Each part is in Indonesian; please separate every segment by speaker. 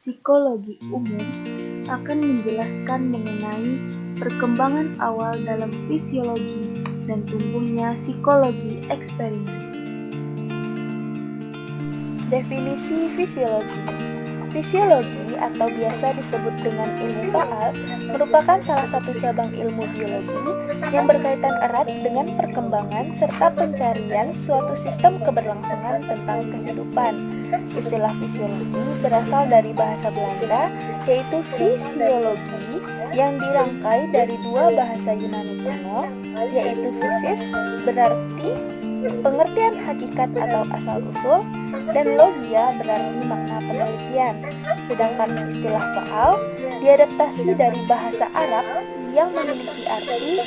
Speaker 1: Psikologi Umum akan menjelaskan mengenai perkembangan awal dalam fisiologi dan tumbuhnya psikologi eksperimen.
Speaker 2: Definisi fisiologi. Fisiologi atau biasa disebut dengan ilmu faal merupakan salah satu cabang ilmu biologi yang berkaitan erat dengan perkembangan serta pencarian suatu sistem keberlangsungan tentang kehidupan. Istilah fisiologi berasal dari bahasa Belanda yaitu fisiologi yang dirangkai dari dua bahasa Yunani kuno yaitu physis berarti pengertian hakikat atau asal-usul dan logia berarti makna penelitian. Sedangkan istilah faal diadaptasi dari bahasa Arab yang memiliki arti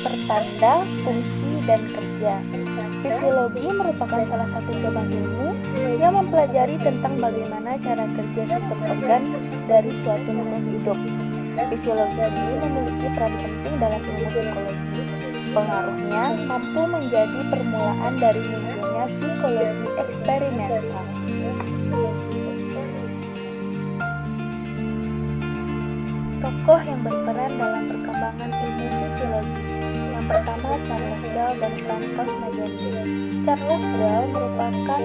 Speaker 2: pertanda, fungsi, dan kerja. Fisiologi merupakan salah satu cabang ilmu yang mempelajari tentang bagaimana cara kerja sistem organ dari suatu makhluk hidup. Fisiologi ini memiliki peran penting dalam ilmu psikologi. Pengaruhnya mampu menjadi permulaan dari munculnya psikologi eksperimental. Tokoh yang berperan dalam perkembangan ilmu fisiologi. Yang pertama Charles Bell dan Francois Magendie. Charles Bell merupakan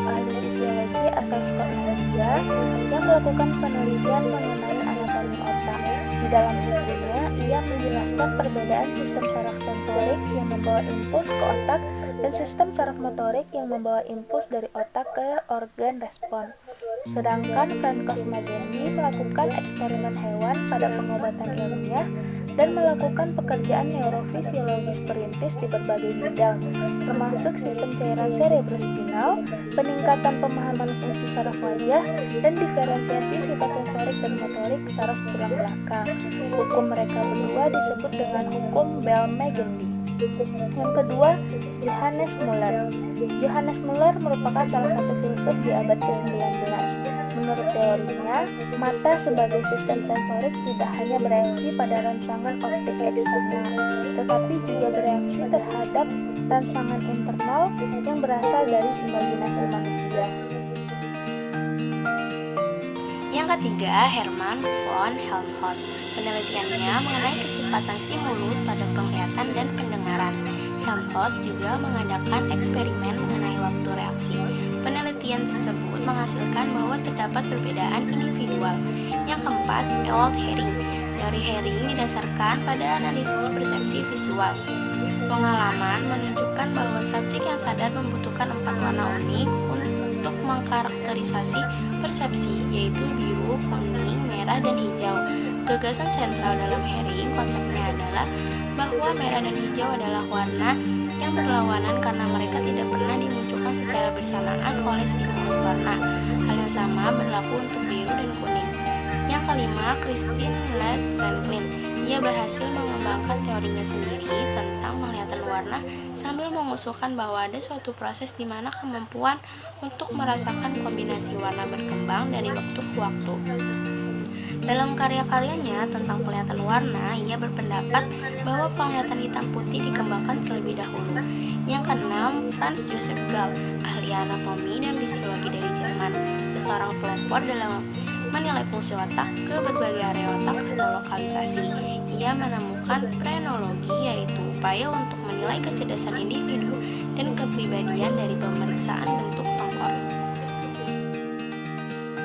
Speaker 2: ahli fisiologi asal Skotlandia yang melakukan penelitian mengenai anatomi otak. Di dalam bukunya, ia menjelaskan perbedaan sistem saraf sensorik yang membawa impuls ke otak dan sistem saraf motorik yang membawa impuls dari otak ke organ respon. Sedangkan Francois Magendie melakukan eksperimen hewan pada pengobatan ilmiah dan melakukan pekerjaan neurofisiologis perintis di berbagai bidang, termasuk sistem cairan cerebrospinal, peningkatan pemahaman fungsi saraf wajah, dan diferensiasi sifat sensorik dan motorik saraf tulang belakang. Hukum mereka berdua disebut dengan hukum Bell-Magendie. Yang kedua, Johannes Muller. Johannes Muller merupakan salah satu filsuf di abad ke-19. Menurut teorinya, mata sebagai sistem sensorik tidak hanya bereaksi pada rangsangan optik eksternal, tetapi juga bereaksi terhadap rangsangan internal yang berasal dari imajinasi manusia.
Speaker 3: Yang ketiga, Hermann von Helmholtz. Penelitiannya mengenai kecepatan stimulus pada penglihatan dan pendengaran. Helmholtz juga mengadakan eksperimen mengenai waktu reaksi. Penelitian tersebut menghasilkan bahwa terdapat perbedaan individual. Yang keempat, Ewald Hering. Teori Hering didasarkan pada analisis persepsi visual. Pengalaman menunjukkan bahwa subjek yang sadar membutuhkan 4 warna unik untuk mengkarakterisasi persepsi, yaitu biru, kuning, merah, dan hijau. Gagasan sentral dalam Hering konsepnya adalah bahwa merah dan hijau adalah warna yang berlawanan karena mereka tidak pernah dimunculkan secara bersamaan oleh stimulus warna. Hal yang sama berlaku untuk biru dan kuning. Yang kelima, Christine Ladd Franklin. Ia berhasil mengembangkan teorinya sendiri tentang penglihatan warna sambil mengusulkan bahwa ada suatu proses di mana kemampuan untuk merasakan kombinasi warna berkembang dari waktu ke waktu. Dalam karya-karyanya tentang penglihatan warna, ia berpendapat bahwa penglihatan hitam putih dikembangkan terlebih dahulu. Yang keenam, Franz Joseph Gall, ahli anatomi dan fisiologi dari Jerman, seorang pelopor dalam menilai fungsi otak ke berbagai area otak atau lokalisasi. Ia menemukan frenologi, yaitu upaya untuk menilai kecerdasan individu dan kepribadian dari pemeriksaan bentuk tengkorak.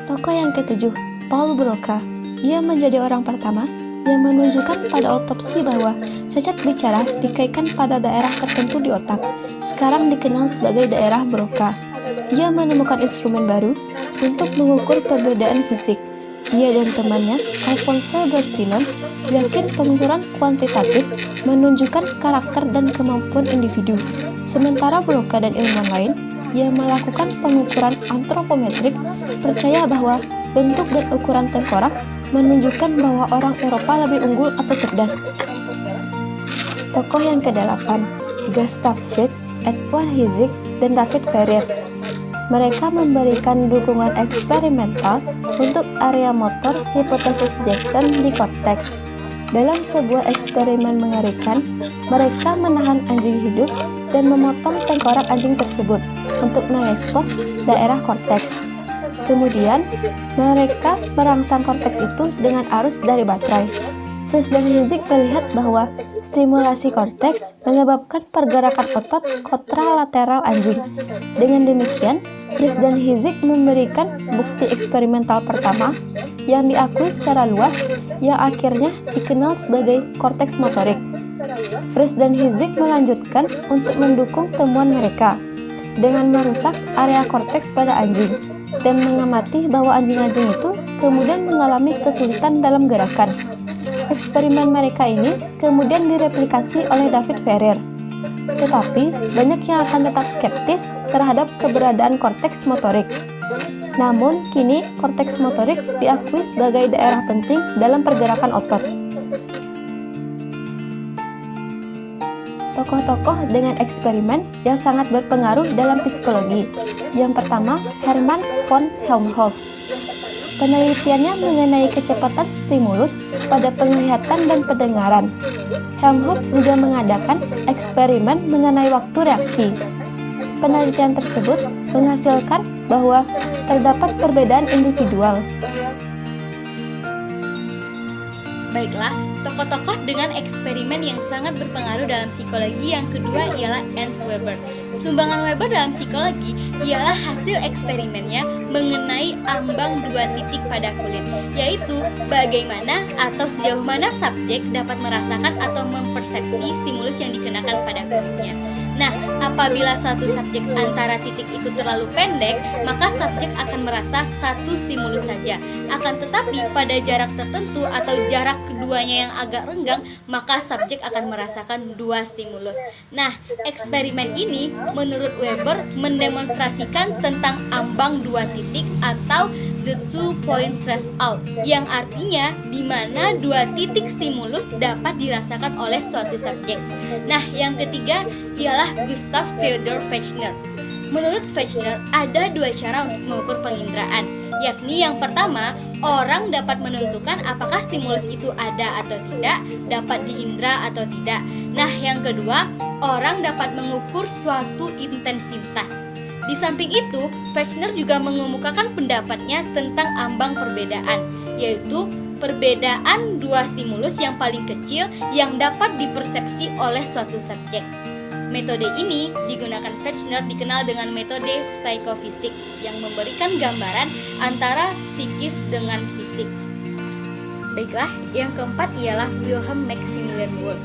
Speaker 4: Tokoh yang ketujuh, Paul Broca. Ia menjadi orang pertama yang menunjukkan pada otopsi bahwa cacat bicara dikaitkan pada daerah tertentu di otak, sekarang dikenal sebagai daerah Broca. Ia menemukan instrumen baru untuk mengukur perbedaan fisik. Ia dan temannya, Alfonso Bertillon, yakin pengukuran kuantitatif menunjukkan karakter dan kemampuan individu. Sementara Broca dan ilmuwan lain yang melakukan pengukuran antropometrik percaya bahwa bentuk dan ukuran tengkorak menunjukkan bahwa orang Eropa lebih unggul atau cerdas. Tokoh yang ke-8, Gustav Fitch, Edward Hilsig, dan David Ferrier. Mereka memberikan dukungan eksperimental untuk area motor hipotesis Jackson di korteks. Dalam sebuah eksperimen mengerikan, mereka menahan anjing hidup dan memotong tengkorak anjing tersebut untuk mengekspos daerah korteks. Kemudian, mereka merangsang korteks itu dengan arus dari baterai. Fries dan Hizzig melihat bahwa stimulasi korteks menyebabkan pergerakan otot kontralateral anjing. Dengan demikian, Fries dan Hizzig memberikan bukti eksperimental pertama yang diakui secara luas yang akhirnya dikenal sebagai korteks motorik. Fries dan Hizzig melanjutkan untuk mendukung temuan mereka dengan merusak area korteks pada anjing dan mengamati bahwa anjing-anjing itu kemudian mengalami kesulitan dalam gerakan. Eksperimen mereka ini kemudian direplikasi oleh David Ferrer. Tetapi, banyak yang akan tetap skeptis terhadap keberadaan korteks motorik. Namun, kini korteks motorik diakui sebagai daerah penting dalam pergerakan otot. Tokoh-tokoh dengan eksperimen yang sangat berpengaruh dalam psikologi. Yang pertama, Hermann von Helmholtz. Penelitiannya mengenai kecepatan stimulus pada penglihatan dan pendengaran. Helmholtz juga mengadakan eksperimen mengenai waktu reaksi. Penelitian tersebut menghasilkan bahwa terdapat perbedaan individual.
Speaker 3: Baiklah, tokoh-tokoh dengan eksperimen yang sangat berpengaruh dalam psikologi yang kedua ialah Ernst Weber. Sumbangan Weber dalam psikologi ialah hasil eksperimennya mengenai ambang dua titik pada kulit, yaitu bagaimana atau sejauh mana subjek dapat merasakan atau mempersepsi stimulus yang dikenakan pada kulitnya. Nah, apabila satu subjek antara titik itu terlalu pendek, maka subjek akan merasa satu stimulus saja. Akan tetapi pada jarak tertentu atau jarak keduanya yang agak renggang, maka subjek akan merasakan dua stimulus. Nah, eksperimen ini menurut Weber mendemonstrasikan tentang ambang dua titik atau the two-point threshold, yang artinya di mana dua titik stimulus dapat dirasakan oleh suatu subjek. Nah, yang ketiga ialah Gustav Theodor Fechner. Menurut Fechner, ada dua cara untuk mengukur penginderaan, yakni yang pertama, orang dapat menentukan apakah stimulus itu ada atau tidak, dapat diindra atau tidak. Nah, yang kedua, orang dapat mengukur suatu intensitas. Di samping itu, Fechner juga mengemukakan pendapatnya tentang ambang perbedaan, yaitu perbedaan dua stimulus yang paling kecil yang dapat dipersepsi oleh suatu subjek. Metode ini digunakan Fechner dikenal dengan metode psikofisik yang memberikan gambaran antara psikis dengan fisik. Baiklah, yang keempat ialah Wilhelm Maximilian Wundt.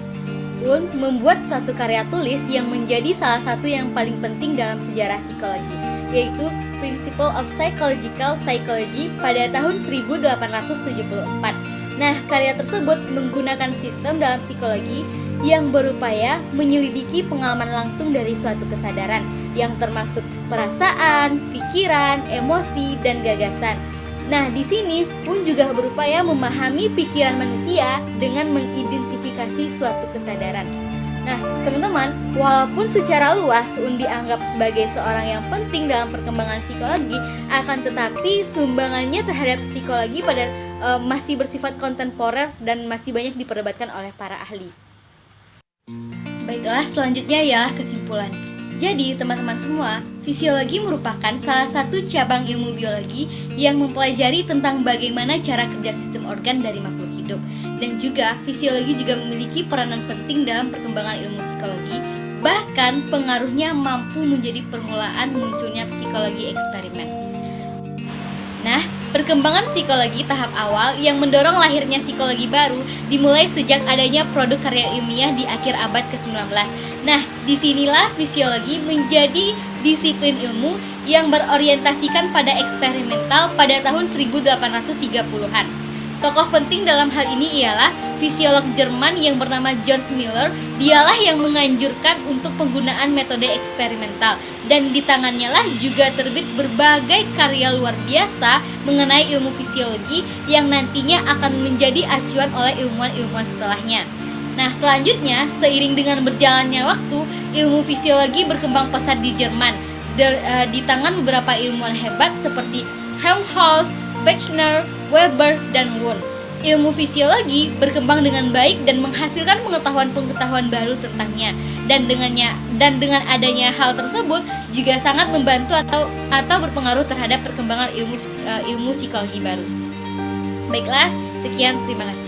Speaker 3: Wundt membuat suatu karya tulis yang menjadi salah satu yang paling penting dalam sejarah psikologi, yaitu Principle of Psychological Psychology pada tahun 1874. Nah, karya tersebut menggunakan sistem dalam psikologi yang berupaya menyelidiki pengalaman langsung dari suatu kesadaran yang termasuk perasaan, pikiran, emosi, dan gagasan. Nah, di sini pun juga berupaya memahami pikiran manusia dengan mengidentifikasi suatu kesadaran. Nah, teman-teman, walaupun secara luas Wundt dianggap sebagai seorang yang penting dalam perkembangan psikologi, akan tetapi sumbangannya terhadap psikologi masih bersifat kontemporer dan masih banyak diperdebatkan oleh para ahli. Baiklah, selanjutnya ialah kesimpulan. Jadi, teman-teman semua, fisiologi merupakan salah satu cabang ilmu biologi yang mempelajari tentang bagaimana cara kerja sistem organ dari makhluk hidup. Dan juga, fisiologi juga memiliki peranan penting dalam perkembangan ilmu psikologi. Bahkan, pengaruhnya mampu menjadi permulaan munculnya psikologi eksperimen. Nah, perkembangan psikologi tahap awal yang mendorong lahirnya psikologi baru dimulai sejak adanya produk karya ilmiah di akhir abad ke-19. Nah, disinilah fisiologi menjadi disiplin ilmu yang berorientasikan pada eksperimental pada tahun 1830-an. Tokoh penting dalam hal ini ialah fisiolog Jerman yang bernama John Miller. Dialah yang menganjurkan untuk penggunaan metode eksperimental, dan di tangannya lah juga terbit berbagai karya luar biasa mengenai ilmu fisiologi yang nantinya akan menjadi acuan oleh ilmuwan-ilmuwan setelahnya. Nah, selanjutnya, seiring dengan berjalannya waktu, ilmu fisiologi berkembang pesat di Jerman di tangan beberapa ilmuwan hebat seperti Helmholtz, Fechner, Weber, dan Wundt.
Speaker 5: ilmu fisiologi berkembang dengan baik dan menghasilkan pengetahuan-pengetahuan baru tentangnya. Dan dengan adanya hal tersebut juga sangat membantu atau berpengaruh terhadap perkembangan ilmu psikologi baru. Baiklah, sekian, terima kasih.